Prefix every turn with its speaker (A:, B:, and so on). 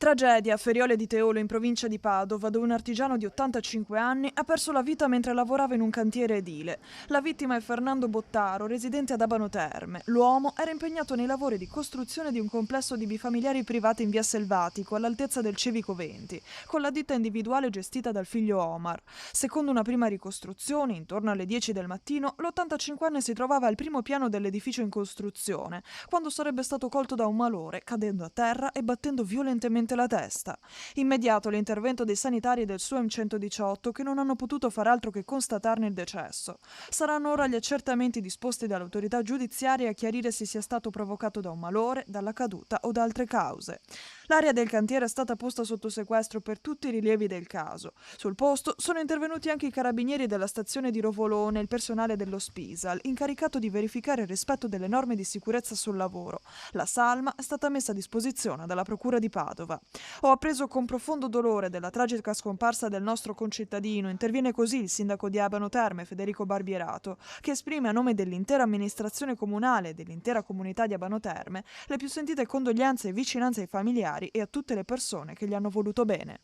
A: Tragedia a Feriole di Teolo in provincia di Padova, dove un artigiano di 85 anni ha perso la vita mentre lavorava in un cantiere edile. La vittima è Fernando Bottaro, residente ad Abano Terme. L'uomo era impegnato nei lavori di costruzione di un complesso di bifamiliari privati in via Selvatico, all'altezza del Civico 20, con la ditta individuale gestita dal figlio Omar. Secondo una prima ricostruzione, intorno alle 10 del mattino, l'85enne si trovava al primo piano dell'edificio in costruzione, quando sarebbe stato colto da un malore, cadendo a terra e battendo violentemente la testa. Immediato l'intervento dei sanitari del SUEM 118 che non hanno potuto far altro che constatarne il decesso. Saranno ora gli accertamenti disposti dall'autorità giudiziaria a chiarire se sia stato provocato da un malore, dalla caduta o da altre cause. L'area del cantiere è stata posta sotto sequestro per tutti i rilievi del caso. Sul posto sono intervenuti anche i carabinieri della stazione di Rovolone e il personale dello Spisal, incaricato di verificare il rispetto delle norme di sicurezza sul lavoro. La salma è stata messa a disposizione dalla Procura di Padova. Ho appreso con profondo dolore della tragica scomparsa del nostro concittadino. Interviene così il sindaco di Abano Terme, Federico Barbierato, che esprime a nome dell'intera amministrazione comunale e dell'intera comunità di Abano Terme le più sentite condoglianze e vicinanze ai familiari e a tutte le persone che gli hanno voluto bene.